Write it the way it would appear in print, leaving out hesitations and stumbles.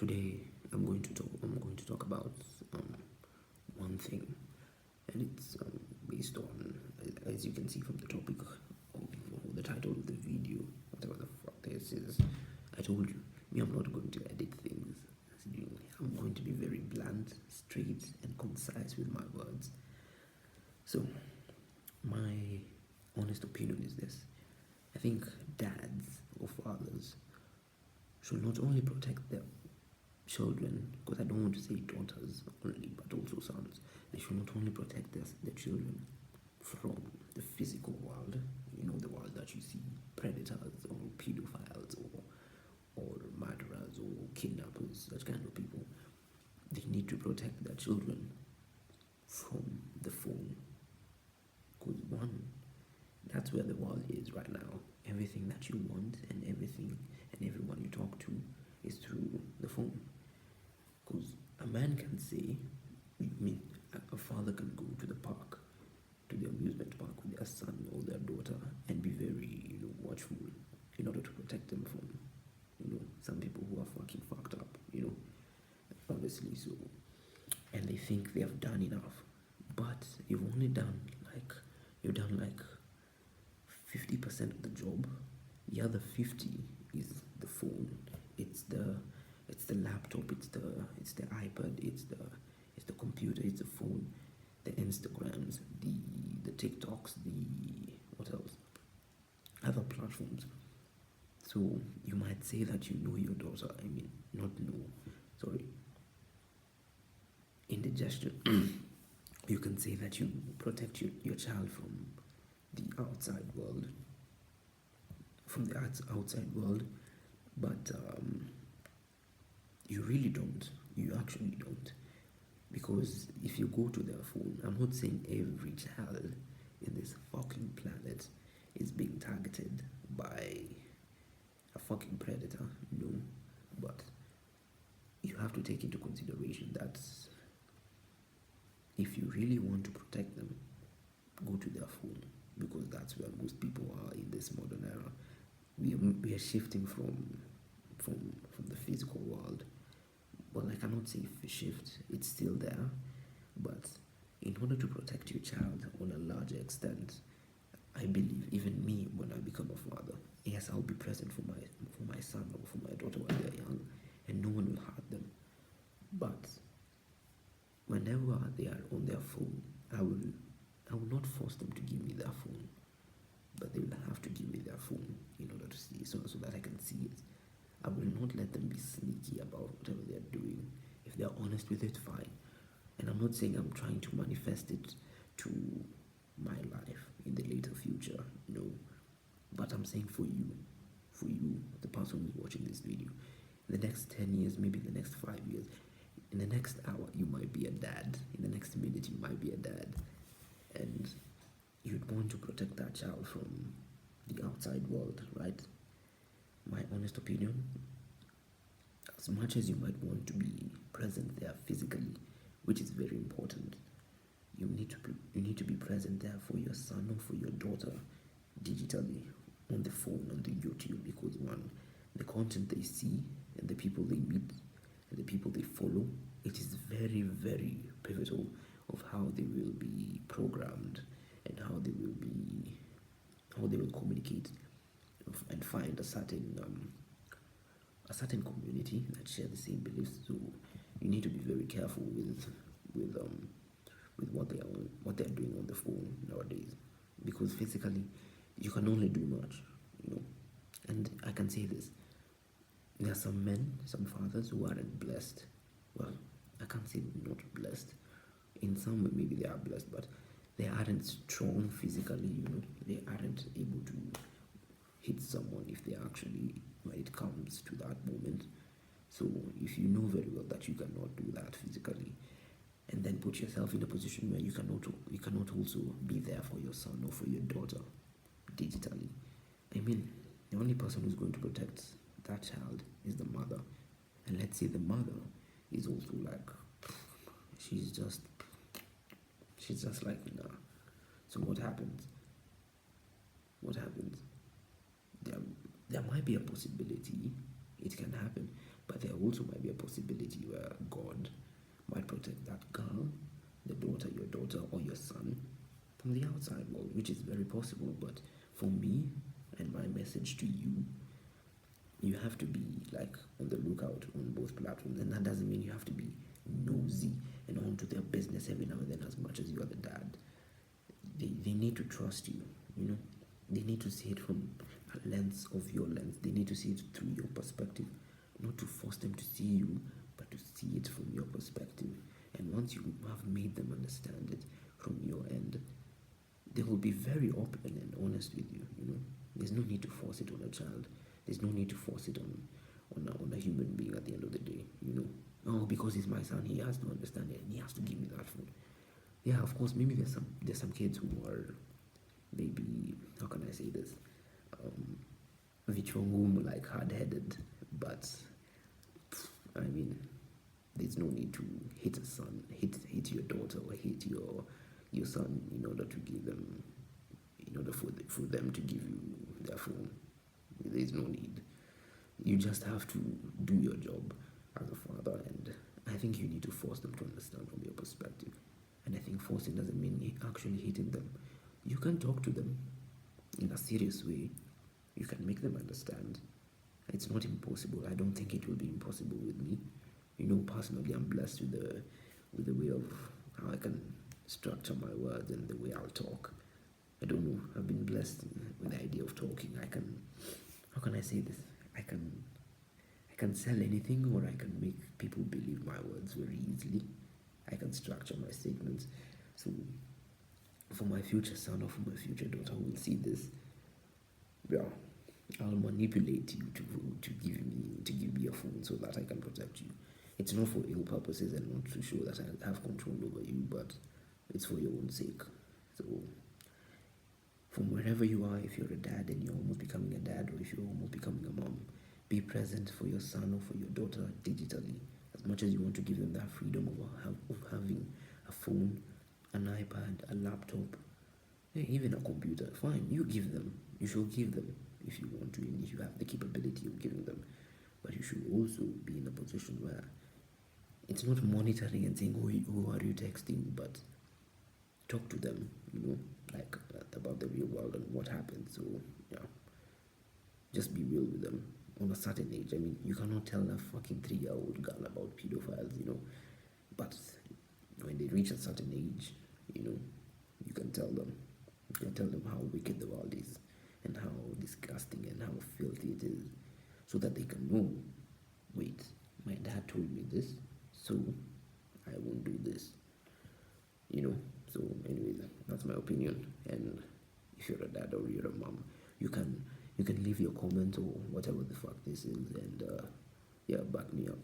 Today I'm going to talk about um, one thing, and it's based on, as you can see from the topic of the title of the video, whatever the fuck this is. I told you, me, I'm not going to edit things. I'm going to be very blunt, straight, and concise with my words. So, my honest opinion is this: I think dads or fathers should not only protect their children, because I don't want to say daughters only, but also sons. They should not only protect their children from the physical world, the world that you see, predators or pedophiles or murderers or kidnappers, that kind of people. They need to protect their children from the phone. Because one, that's where the world is right now. Everything that you want and everything and everyone you talk to is through the phone. Because a man can say, a father can go to the park, to the amusement park with their son or their daughter and be very, watchful in order to protect them from, some people who are fucking fucked up, honestly. So, and they think they have done enough, but you've done like 50% of the job. The other 50 is the phone. It's the laptop. It's the iPad. It's the computer. It's the phone. The Instagrams. The TikToks. The what else? Other platforms. So you might say that you know your daughter. Not know. Sorry. Indigestion. You can say that you protect your child from the outside world, but you really don't. You actually don't, because if you go to their phone, I'm not saying every child in this fucking planet is being targeted by a fucking predator, no, but you have to take into consideration that if you really want to protect them, go to their phone, because that's where most people are in this modern era. We are shifting from the physical world. Well, I cannot say shift; it's still there, but in order to protect your child on a larger extent, I believe even me, when I become a father, yes, I'll be present for my son or for my daughter while they're young, and no one will hurt them. But whenever they are on their phone, I will not force them to give me their phone, but they will have to give me their phone in order to see, so that I can see it. I will not let them be sneaky about whatever they are doing. If they are honest with it, fine. And I'm not saying I'm trying to manifest it to my life in the later future, no. But I'm saying for you, the person who's watching this video, in the next 10 years, maybe in the next 5 years, in the next hour, you might be a dad. In the next minute, you might be a dad. And you'd want to protect that child from the outside world, right? My honest opinion, as much as you might want to be present there physically, which is very important, you need to be present there for your son or for your daughter digitally, on the phone, on the YouTube, because one, the content they see and the people they meet and the people they follow, it is very, very pivotal of how they will be programmed and how they will communicate and find a certain community that share the same beliefs. So you need to be very careful with what they're doing on the phone nowadays, because physically you can only do much, and I can say this: there are some men, some fathers who aren't blessed. Well, I can't say not blessed. In some way, maybe they are blessed, but they aren't strong physically. They aren't able to hit someone if they actually, when it comes to that moment. So if you know very well that you cannot do that physically, and then put yourself in a position where you cannot also be there for your son or for your daughter digitally. The only person who's going to protect that child is the mother. And let's say the mother is also like, she's just like, nah. So what happens? There might be a possibility it can happen. But there also might be a possibility where God might protect that girl, the daughter, your daughter, or your son from the outside world, which is very possible. But for me and my message to you, you have to be like on the lookout on both platforms, and that doesn't mean you have to be nosy and onto their business every now and then as much as you are the dad. They need to trust you, you know. They need to see it from a lens of your lens. They need to see it through your perspective, not to force them to see you, but to see it from your perspective. And once you have made them understand it from your end, they will be very open and honest with you, you know. There's no need to force it on a child. There's no need to force it on a human being at the end of the day, you know. Oh, because he's my son, he has to understand it and he has to give me that food. Yeah, of course, maybe there's some kids who are maybe, how can I say this, vichongumu, like hard-headed, but I mean, there's no need to hit a son, hit your daughter, or hit your son in order to give them, in order for them to give you their phone. There's no need. You just have to do your job as a father, and I think you need to force them to understand from your perspective. And I think forcing doesn't mean actually hitting them. You can talk to them in a serious way. You can make them understand. It's not impossible. I don't think it will be impossible with me. You know, personally, I'm blessed with the way of how I can structure my words and the way I'll talk. I don't know. I've been blessed with the idea of talking. I can, how can I say this? I can sell anything, or I can make people believe my words very easily. I can structure my statements. So for my future son or for my future daughter who will see this, yeah, I'll manipulate you to give me a phone so that I can protect you. It's not for ill purposes and not to show that I have control over you, but it's for your own sake. So from wherever you are, if you're a dad and you're almost becoming a dad, or if you're almost becoming a mom, be present for your son or for your daughter digitally. As much as you want to give them that freedom of having a phone, an iPad, a laptop, even a computer, fine, you give them. You should give them if you want to, and if you have the capability of giving them. But you should also be in a position where it's not monitoring and saying, who are you texting, but talk to them, you know, like about the real world and what happens. So, yeah, just be real with them on a certain age. I mean, you cannot tell a fucking 3-year-old girl about pedophiles, you know, but when they reach a certain age, you know, you can tell them. You can tell them how wicked the world is and how disgusting and how filthy it is, so that they can know, wait, my dad told me this, so I won't do this, you know. So anyways, that's my opinion. And if you're a dad or you're a mom, you can leave your comment or whatever the fuck this is, and yeah, back me up.